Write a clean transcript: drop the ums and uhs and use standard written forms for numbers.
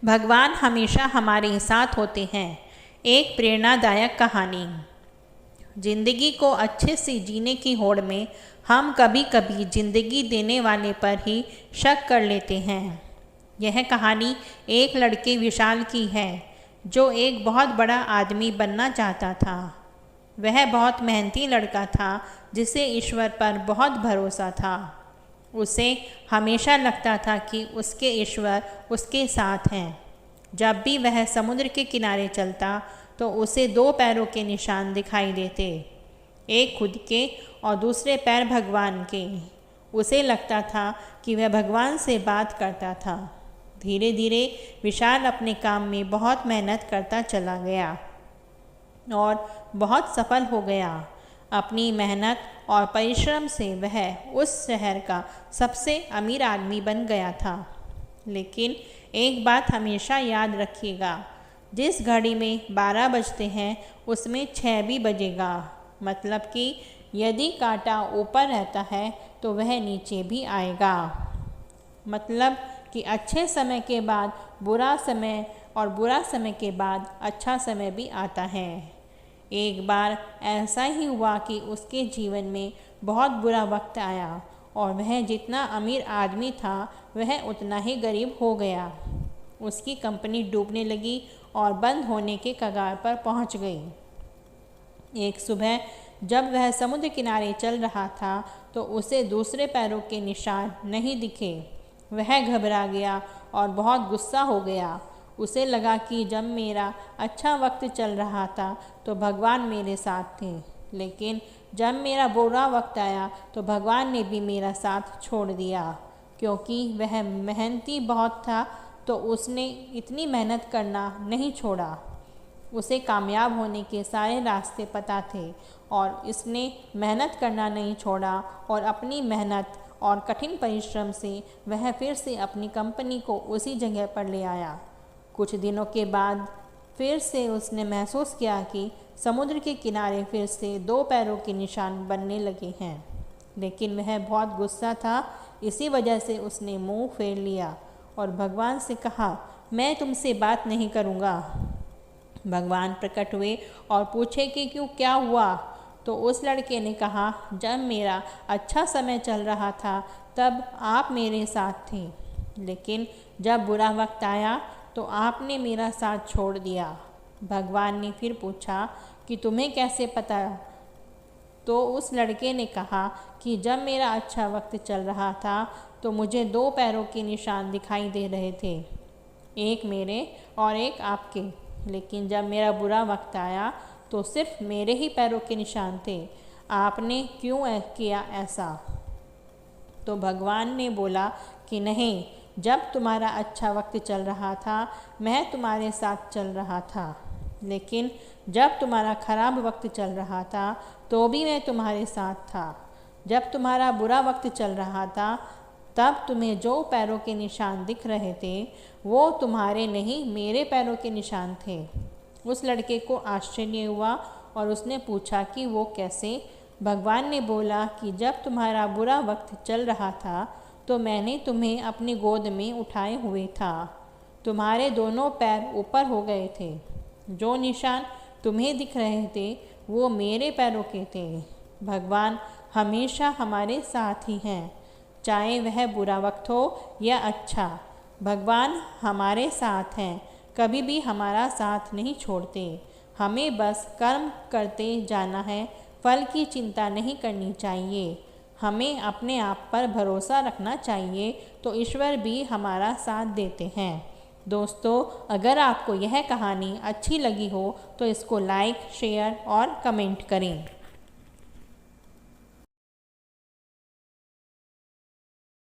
भगवान हमेशा हमारे साथ होते हैं। एक प्रेरणादायक कहानी। जिंदगी को अच्छे से जीने की होड़ में हम कभी कभी जिंदगी देने वाले पर ही शक कर लेते हैं। यह कहानी एक लड़के विशाल की है जो एक बहुत बड़ा आदमी बनना चाहता था। वह बहुत मेहनती लड़का था जिसे ईश्वर पर बहुत भरोसा था। उसे हमेशा लगता था कि उसके ईश्वर उसके साथ हैं। जब भी वह समुद्र के किनारे चलता तो उसे दो पैरों के निशान दिखाई देते, एक खुद के और दूसरे पैर भगवान के। उसे लगता था कि वह भगवान से बात करता था। धीरे धीरे विशाल अपने काम में बहुत मेहनत करता चला गया और बहुत सफल हो गया। अपनी मेहनत और परिश्रम से वह उस शहर का सबसे अमीर आदमी बन गया था। लेकिन एक बात हमेशा याद रखिएगा, जिस घड़ी में 12 बजते हैं उसमें 6 भी बजेगा। मतलब कि यदि कांटा ऊपर रहता है तो वह नीचे भी आएगा। मतलब कि अच्छे समय के बाद बुरा समय और बुरा समय के बाद अच्छा समय भी आता है। एक बार ऐसा ही हुआ कि उसके जीवन में बहुत बुरा वक्त आया और वह जितना अमीर आदमी था वह उतना ही गरीब हो गया। उसकी कंपनी डूबने लगी और बंद होने के कगार पर पहुंच गई। एक सुबह जब वह समुद्र किनारे चल रहा था तो उसे दूसरे पैरों के निशान नहीं दिखे। वह घबरा गया और बहुत गुस्सा हो गया। उसे लगा कि जब मेरा अच्छा वक्त चल रहा था तो भगवान मेरे साथ थे, लेकिन जब मेरा बुरा वक्त आया तो भगवान ने भी मेरा साथ छोड़ दिया। क्योंकि वह मेहनती बहुत था तो उसने इतनी मेहनत करना नहीं छोड़ा। उसे कामयाब होने के सारे रास्ते पता थे और इसने मेहनत करना नहीं छोड़ा और अपनी मेहनत और कठिन परिश्रम से वह फिर से अपनी कंपनी को उसी जगह पर ले आया। कुछ दिनों के बाद फिर से उसने महसूस किया कि समुद्र के किनारे फिर से दो पैरों के निशान बनने लगे हैं। लेकिन वह बहुत गुस्सा था, इसी वजह से उसने मुंह फेर लिया और भगवान से कहा, मैं तुमसे बात नहीं करूँगा। भगवान प्रकट हुए और पूछे कि क्यों, क्या हुआ? तो उस लड़के ने कहा, जब मेरा अच्छा समय चल रहा था तब आप मेरे साथ थे, लेकिन जब बुरा वक्त आया तो आपने मेरा साथ छोड़ दिया। भगवान ने फिर पूछा कि तुम्हें कैसे पता? तो उस लड़के ने कहा कि जब मेरा अच्छा वक्त चल रहा था तो मुझे दो पैरों के निशान दिखाई दे रहे थे, एक मेरे और एक आपके। लेकिन जब मेरा बुरा वक्त आया तो सिर्फ मेरे ही पैरों के निशान थे। आपने क्यों किया ऐसा? तो भगवान ने बोला कि नहीं, जब तुम्हारा अच्छा वक्त चल रहा था मैं तुम्हारे साथ चल रहा था, लेकिन जब तुम्हारा खराब वक्त चल रहा था तो भी मैं तुम्हारे साथ था। जब तुम्हारा बुरा वक्त चल रहा था तब तुम्हें जो पैरों के निशान दिख रहे थे वो तुम्हारे नहीं, मेरे पैरों के निशान थे। उस लड़के को आश्चर्य हुआ और उसने पूछा कि वो कैसे? भगवान ने बोला कि जब तुम्हारा बुरा वक्त चल रहा था तो मैंने तुम्हें अपनी गोद में उठाए हुए था। तुम्हारे दोनों पैर ऊपर हो गए थे। जो निशान तुम्हें दिख रहे थे वो मेरे पैरों के थे। भगवान हमेशा हमारे साथ ही हैं, चाहे वह बुरा वक्त हो या अच्छा। भगवान हमारे साथ हैं, कभी भी हमारा साथ नहीं छोड़ते। हमें बस कर्म करते जाना है, फल की चिंता नहीं करनी चाहिए। हमें अपने आप पर भरोसा रखना चाहिए तो ईश्वर भी हमारा साथ देते हैं। दोस्तों, अगर आपको यह कहानी अच्छी लगी हो तो इसको लाइक, शेयर और कमेंट करें।